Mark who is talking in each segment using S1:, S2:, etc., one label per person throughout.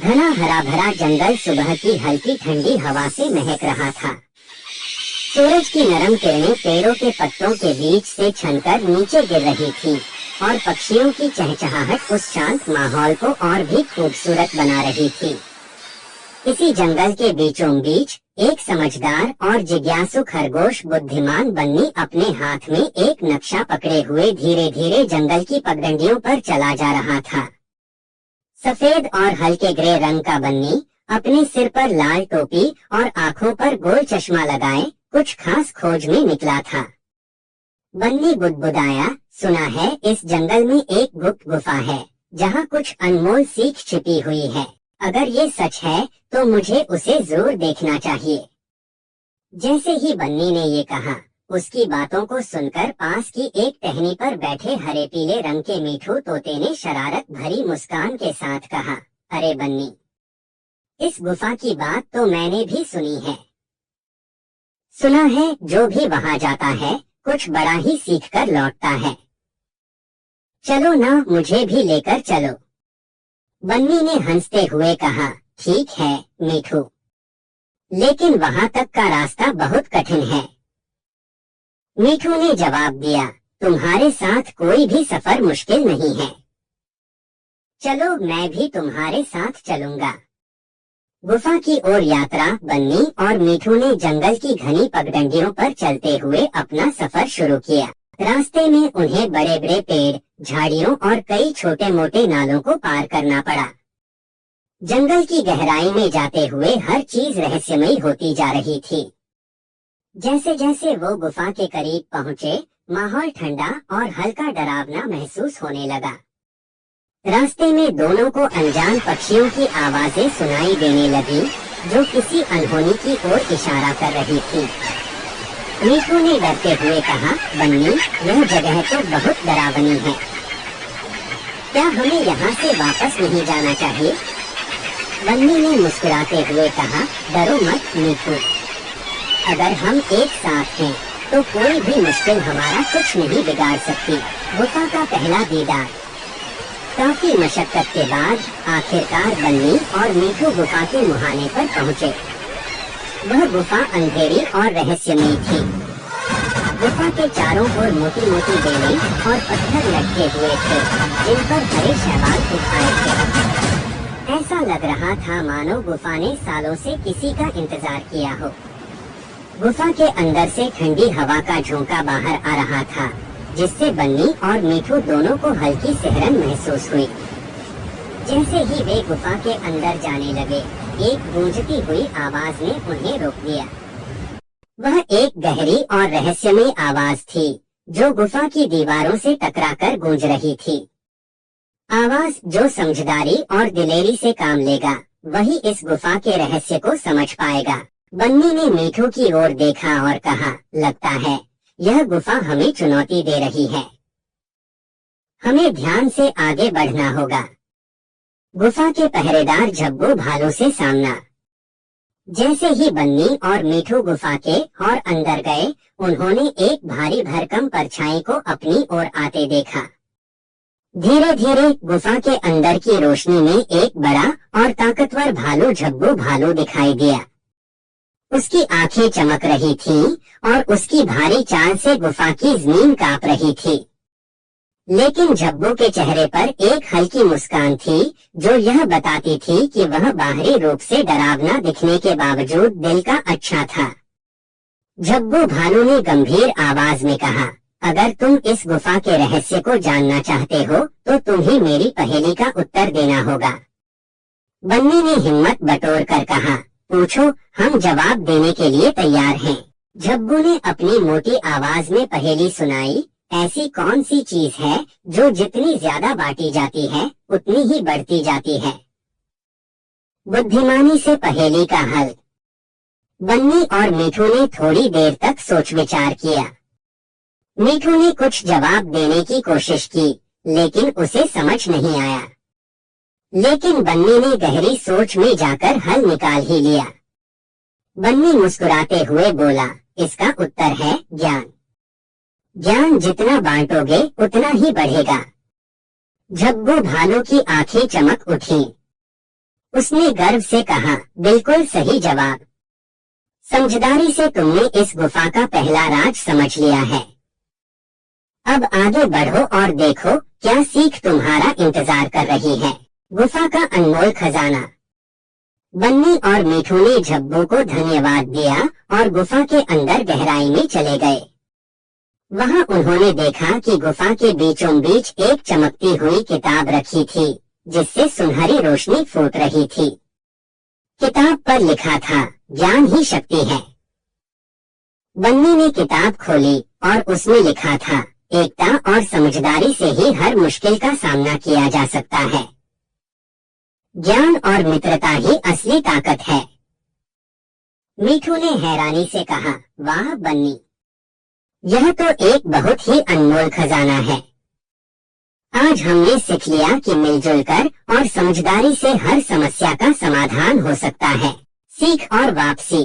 S1: घना हरा भरा जंगल सुबह की हल्की ठंडी हवा से महक रहा था। सूरज की नरम किरणें पेड़ों के पत्तों के बीच से छनकर नीचे गिर रही थी और पक्षियों की चहचहाहट उस शांत माहौल को और भी खूबसूरत बना रही थी। इसी जंगल के बीचों बीच एक समझदार और जिज्ञासु खरगोश बुद्धिमान बन्नी अपने हाथ में एक नक्शा पकड़े हुए धीरे धीरे जंगल की पगडंडियों पर चला जा रहा था। सफेद और हल्के ग्रे रंग का बन्नी अपने सिर पर लाल टोपी और आंखों पर गोल चश्मा लगाए कुछ खास खोज में निकला था। बन्नी बुदबुदाया, सुना है इस जंगल में एक गुप्त गुफा है जहाँ कुछ अनमोल सीख छिपी हुई है। अगर ये सच है तो मुझे उसे जरूर देखना चाहिए। जैसे ही बन्नी ने ये कहा, उसकी बातों को सुनकर पास की एक टहनी पर बैठे हरे पीले रंग के मीठू तोते ने शरारत भरी मुस्कान के साथ कहा, अरे बन्नी, इस गुफा की बात तो मैंने भी सुनी है। सुना है जो भी वहां जाता है कुछ बड़ा ही सीख कर लौटता है। चलो ना, मुझे भी लेकर चलो। बन्नी ने हंसते हुए कहा, ठीक है मीठू, लेकिन वहां तक का रास्ता बहुत कठिन है। मीठू ने जवाब दिया, तुम्हारे साथ कोई भी सफर मुश्किल नहीं है। चलो, मैं भी तुम्हारे साथ चलूंगा। गुफा की ओर यात्रा बन्नी और मीठू ने जंगल की घनी पगडंडियों पर चलते हुए अपना सफर शुरू किया। रास्ते में उन्हें बड़े बड़े पेड़, झाड़ियों और कई छोटे मोटे नालों को पार करना पड़ा। जंगल की गहराई में जाते हुए हर चीज रहस्यमयी होती जा रही थी। जैसे जैसे वो गुफा के करीब पहुंचे, माहौल ठंडा और हल्का डरावना महसूस होने लगा। रास्ते में दोनों को अनजान पक्षियों की आवाजें सुनाई देने लगी जो किसी अनहोनी की ओर इशारा कर रही थी। मीठू ने डरते हुए कहा, बन्नी, यह जगह तो बहुत डरावनी है। क्या हमें यहाँ से वापस नहीं जाना चाहिए? बन्नी ने मुस्कुराते हुए कहा, डरो मत मीठू, अगर हम एक साथ हैं तो कोई भी मुश्किल हमारा कुछ नहीं बिगाड़ सकती। गुफा का पहला दीदार। काफी मशक्कत के बाद आखिरकार बन्नी और मीठू गुफा के मुहाने पर पहुँचे। वह गुफा अंधेरी और रहस्यमयी थी। गुफा के चारों ओर मोटी मोटी बेलें और पत्थर लटके हुए थे जिन पर हरे शैवाल उठाए थे। ऐसा लग रहा था मानो गुफा ने सालों से किसी का इंतजार किया हो। गुफा के अंदर से ठंडी हवा का झोंका बाहर आ रहा था जिससे बन्नी और मीठू दोनों को हल्की सिहरन महसूस हुई। जैसे ही वे गुफा के अंदर जाने लगे, एक गूंजती हुई आवाज ने उन्हें रोक दिया। वह एक गहरी और रहस्यमयी आवाज थी जो गुफा की दीवारों से टकराकर गूंज रही थी। आवाज जो समझदारी और दिलेरी से काम लेगा वही इस गुफा के रहस्य को समझ पाएगा। बन्नी ने मीठू की ओर देखा और कहा, लगता है यह गुफा हमें चुनौती दे रही है। हमें ध्यान से आगे बढ़ना होगा। गुफा के पहरेदार झब्बू भालू से सामना। जैसे ही बन्नी और मीठू गुफा के और अंदर गए, उन्होंने एक भारी भरकम परछाई को अपनी ओर आते देखा। धीरे धीरे गुफा के अंदर की रोशनी में एक बड़ा और ताकतवर भालू झब्बू भालू दिखाई दिया। उसकी आंखें चमक रही थीं और उसकी भारी चाल से गुफा की जमीन कांप रही थी। लेकिन झब्बू के चेहरे पर एक हल्की मुस्कान थी जो यह बताती थी कि वह बाहरी रूप से डरावना दिखने के बावजूद दिल का अच्छा था। झब्बू भालू ने गंभीर आवाज में कहा, अगर तुम इस गुफा के रहस्य को जानना चाहते हो तो तुम्हें मेरी पहेली का उत्तर देना होगा। बन्नी ने हिम्मत बटोर कर कहा, पूछो, हम जवाब देने के लिए तैयार हैं। झब्बू ने अपनी मोटी आवाज में पहेली सुनाई, ऐसी कौन सी चीज है जो जितनी ज्यादा बांटी जाती है उतनी ही बढ़ती जाती है? बुद्धिमानी से पहेली का हल। बन्नी और मीठू ने थोड़ी देर तक सोच विचार किया। मीठू ने कुछ जवाब देने की कोशिश की लेकिन उसे समझ नहीं आया। लेकिन बन्नी ने गहरी सोच में जाकर हल निकाल ही लिया। बन्नी मुस्कुराते हुए बोला, इसका उत्तर है ज्ञान। ज्ञान जितना बांटोगे उतना ही बढ़ेगा। झब्बू भालू की आंखें चमक उठी। उसने गर्व से कहा, बिल्कुल सही जवाब। समझदारी से तुमने इस गुफा का पहला राज समझ लिया है। अब आगे बढ़ो और देखो क्या सीख तुम्हारा इंतजार कर रही है। गुफा का अनमोल खजाना। बन्नी और मीठू ने झब्बू को धन्यवाद दिया और गुफा के अंदर गहराई में चले गए। वहां उन्होंने देखा कि गुफा के बीचों बीच एक चमकती हुई किताब रखी थी, जिससे सुनहरी रोशनी फूट रही थी। किताब पर लिखा था, ज्ञान ही शक्ति है। बन्नी ने किताब खोली और उसमें लिखा था, एकता और समझदारी से ही हर मुश्किल का सामना किया जा सकता है। ज्ञान और मित्रता ही असली ताकत है। मीठू ने हैरानी से कहा, वाह बन्नी, यह तो एक बहुत ही अनमोल खजाना है। आज हमने सीख लिया कि मिलजुल कर और समझदारी से हर समस्या का समाधान हो सकता है। सीख और वापसी।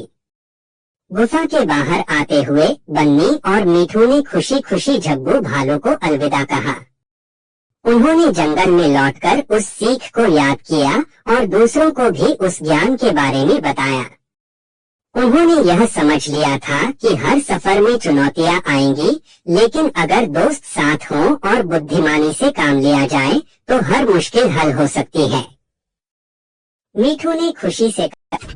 S1: गुफा के बाहर आते हुए बन्नी और मीठू ने खुशी खुशी झब्बू भालू को अलविदा कहा। उन्होंने जंगल में लौटकर उस सीख को याद किया और दूसरों को भी उस ज्ञान के बारे में बताया। उन्होंने यह समझ लिया था कि हर सफर में चुनौतियां आएंगी, लेकिन अगर दोस्त साथ हों और बुद्धिमानी से काम लिया जाए तो हर मुश्किल हल हो सकती है। मीठू ने खुशी से कहा,